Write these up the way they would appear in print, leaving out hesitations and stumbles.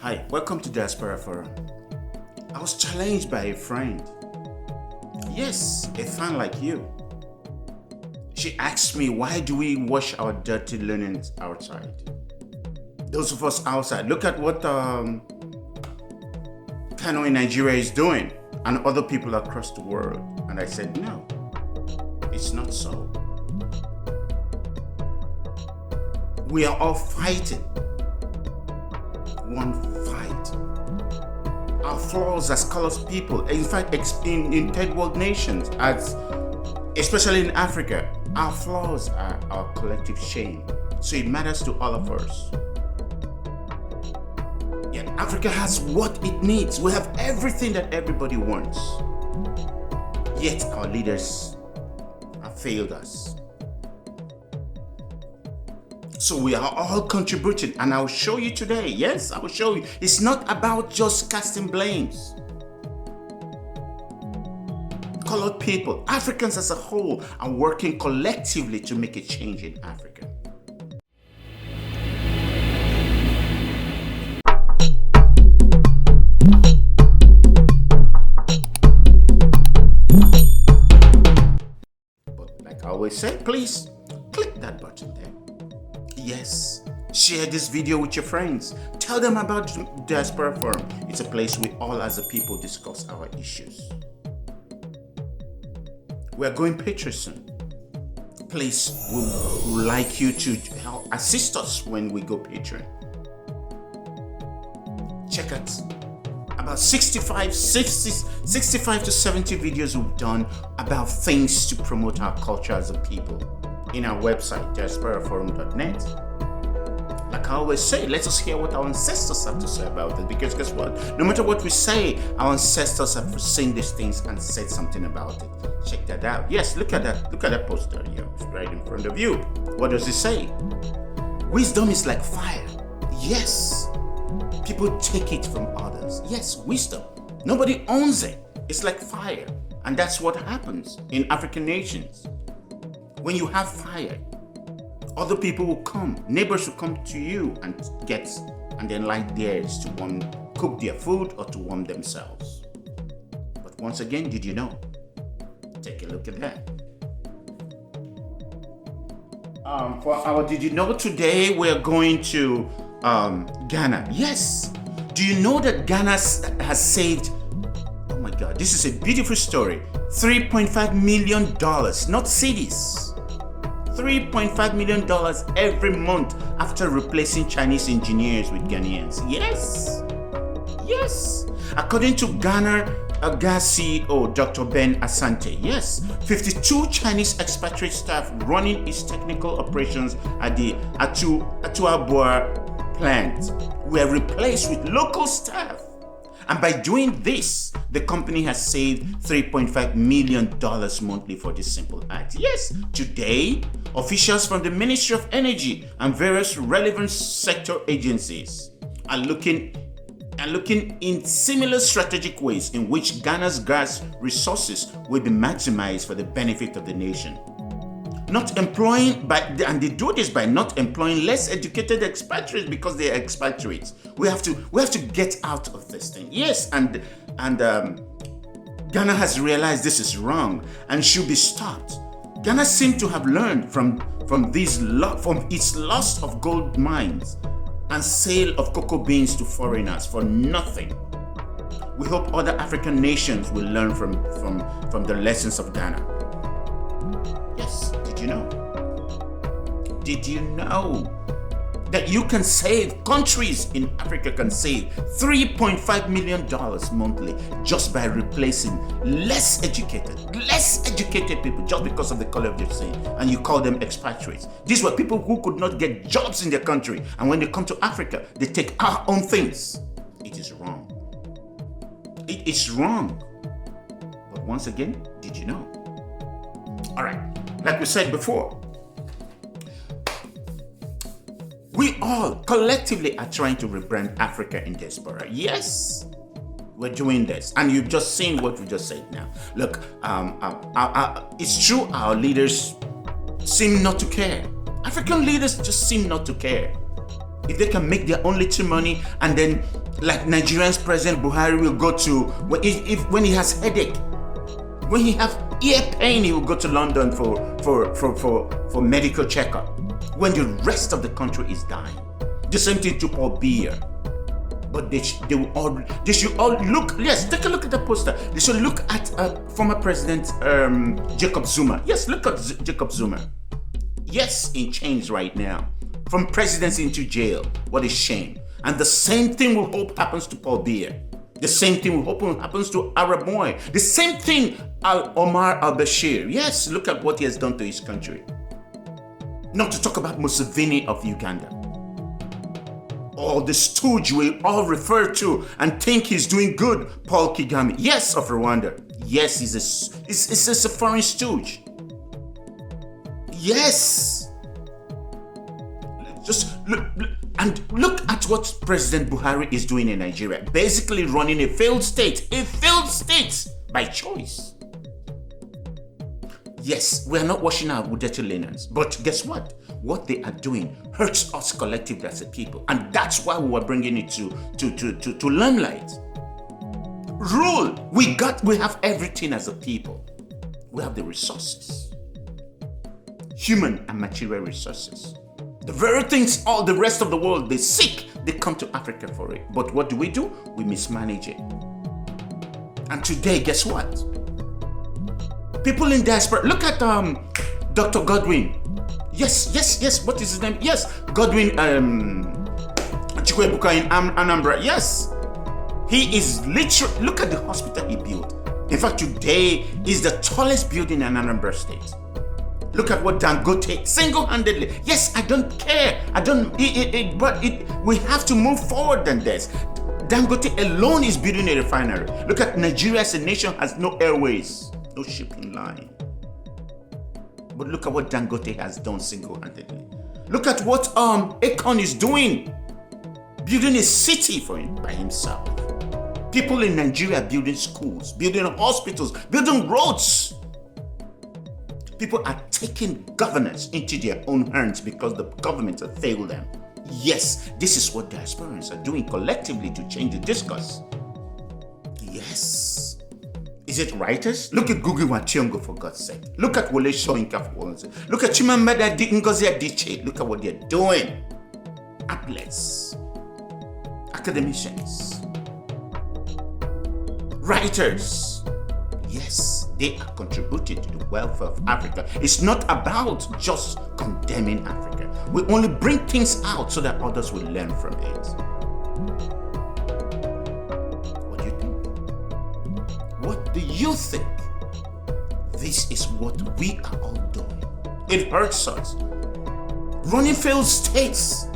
Hi, welcome to Diaspora Forum. I was challenged by a friend. Yes, a fan like you. She asked me, why do we wash our dirty linens outside? Those of us outside, look at what Kano in Nigeria is doing and other people across the world. And I said, no, it's not so. We are all fighting one fight. Our flaws as colored people, in fact, in third world nations, especially in Africa, our flaws are our collective shame. So it matters to all of us. Yeah, Africa has what it needs. We have everything that everybody wants. Yet our leaders have failed us. So we are all contributing, and I'll show you today. Yes, I will show you. It's not about just casting blames. Colored people, Africans as a whole, are working collectively to make a change in Africa. But like I always say, please click that button there. Yes, share this video with your friends. Tell them about Diaspora Forum. It's a place we all as a people discuss our issues. We're going Patreon soon. Please, we would like you to help assist us when we go Patreon. Check out about 65 to 70 videos we've done about things to promote our culture as a people in our website, diasporaforum.net. Like I always say, let us hear what our ancestors have to say about it, because guess what? No matter what we say, our ancestors have seen these things and said something about it. Check that out. Yes, look at that poster here, right in front of you. What does it say? Wisdom is like fire. Yes. People take it from others. Yes, wisdom. Nobody owns it. It's like fire. And that's what happens in African nations. When you have fire, other people will come, neighbors will come to you and then light theirs to cook their food or to warm themselves. But once again, did you know? Take a look at that. For our Did You Know today, we're going to Ghana. Yes. Do you know that Ghana has saved, oh my God, this is a beautiful story, $3.5 million, not cities. $3.5 million every month after replacing Chinese engineers with Ghanaians. Yes. Yes. According to Ghana gas CEO Dr. Ben Asante, yes, 52 Chinese expatriate staff running its technical operations at the Atuabua plant were replaced with local staff. And by doing this, the company has saved $3.5 million monthly for this simple act. Yes, today, officials from the Ministry of Energy and various relevant sector agencies are looking in similar strategic ways in which Ghana's gas resources will be maximized for the benefit of the nation. And they do this by not employing less educated expatriates because they are expatriates. We have to get out of this thing. Yes, and Ghana has realized this is wrong and should be stopped. Ghana seems to have learned from its loss of gold mines and sale of cocoa beans to foreigners for nothing. We hope other African nations will learn from the lessons of Ghana. Yes. Did you know that you can save, countries in Africa can save $3.5 million monthly just by replacing less educated people just because of the color of their skin, and you call them expatriates. These were people who could not get jobs in their country, and when they come to Africa, they take our own things. It is wrong. It is wrong. But once again, did you know? All right. Like we said before, we all collectively are trying to rebrand Africa in diaspora. Yes, we're doing this. And you've just seen what we just said now. Look, it's true our leaders seem not to care. African leaders just seem not to care. If they can make their own little money and then Like Nigeria's President Buhari will go to, when he has headache, when he have ear pain, he will go to London for medical checkup. When the rest of the country is dying. The same thing to Paul Biya. But they should all look, yes, take a look at the poster. They should look at former President Jacob Zuma. Yes, look at Jacob Zuma. Yes, in chains right now. From presidency into jail. What a shame. And the same thing we hope happens to Paul Biya. The same thing we hope happens to Arab Moy. The same thing Omar Al Bashir. Yes, look at what he has done to his country. Not to talk about Museveni of Uganda. Or the stooge we all refer to and think he's doing good, Paul Kagame. Yes, of Rwanda. Yes, he's a foreign stooge. Yes. Just look at what President Buhari is doing in Nigeria. Basically running a failed state by choice. Yes, we are not washing our dirty linens, but guess what? What they are doing hurts us collectively as a people, and that's why we are bringing it to limelight. Rule. We have everything as a people. We have the resources, human and material resources. The very things all the rest of the world they seek, they come to Africa for it. But what do? We mismanage it. And today, guess what? People in diaspora, look at Dr. Godwin. Yes, what is his name? Yes, Godwin Chikwebuka in Anambra. Yes. He is literally, look at the hospital he built. In fact, today is the tallest building in Anambra State. Look at what Dangote single-handedly. Yes, I don't care. But we have to move forward than this. Dangote alone is building a refinery. Look at Nigeria as a nation has no airways, no shipping line. But look at what Dangote has done single-handedly. Look at what Akon is doing, building a city for him by himself. People in Nigeria building schools, building hospitals, building roads. People are taking governance into their own hands because the government has failed them. Yes, this is what diasporans are doing collectively to change the discourse. Yes. Is it writers? Look at Gugu Wachiongo, for God's sake. Look at Wole Soyinka, for God's sake. Look at Chimamanda Ngozi Adichie. Look at what they're doing. Athletes, academicians, writers. Yes, they are contributing to the welfare of Africa. It's not about just condemning Africa. We only bring things out so that others will learn from it. What do you think? What do you think? This is what we are all doing. It hurts us. Running failed states.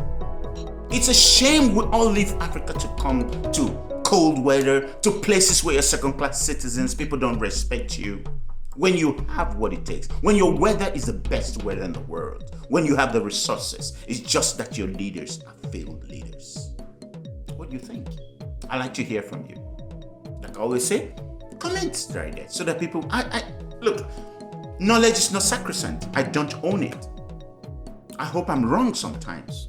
It's a shame we all leave Africa to come to cold weather, to places where you're second-class citizens, people don't respect you. When you have what it takes, when your weather is the best weather in the world, when you have the resources, it's just that your leaders are failed leaders. What do you think? I like to hear from you. Like I always say, comment right there so that people, look, knowledge is not sacrosanct. I don't own it. I hope I'm wrong sometimes.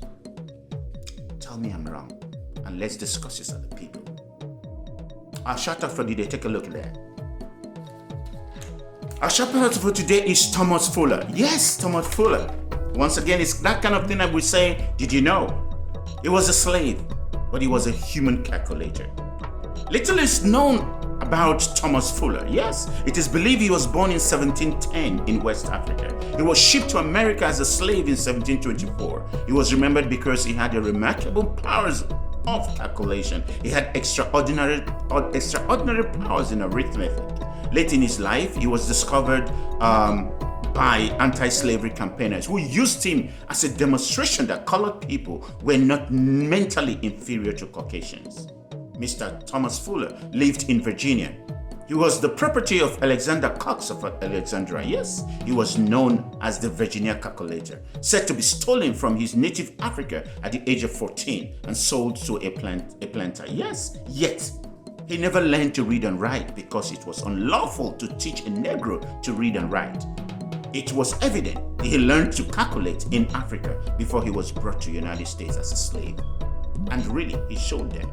Tell me I'm wrong and let's discuss this as a people. Our shout out for today, take a look there. Our shout out for today is Thomas Fuller. Yes, Thomas Fuller. Once again, it's that kind of thing that we say, did you know? He was a slave, but he was a human calculator. Little is known about Thomas Fuller. Yes, it is believed he was born in 1710 in West Africa. He was shipped to America as a slave in 1724. He was remembered because he had a remarkable powers of calculation. He had extraordinary powers in arithmetic. Late in his life, he was discovered by anti-slavery campaigners who used him as a demonstration that colored people were not mentally inferior to Caucasians. Mr. Thomas Fuller lived in Virginia. He was the property of Alexander Cox of Alexandria. Yes, he was known as the Virginia Calculator, said to be stolen from his native Africa at the age of 14 and sold to a planter. Yes, yet he never learned to read and write because it was unlawful to teach a Negro to read and write. It was evident he learned to calculate in Africa before he was brought to the United States as a slave. And really, he showed them.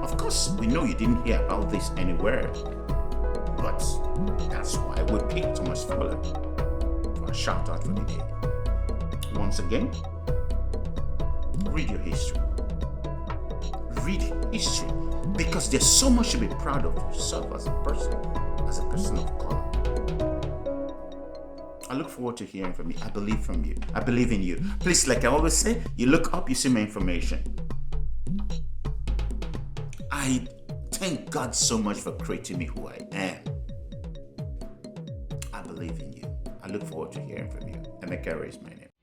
Of course, we know you didn't hear about this anywhere, but that's why we picked Thomas Fowler for a shout out for the day. Once again, read your history. Read history, because there's so much to be proud of yourself as a person of color. I look forward to hearing from you. I believe from you. I believe in you. Please, like I always say, you look up, you see my information. I thank God so much for creating me who I am. I believe in you. I look forward to hearing from you. Emeka is my name.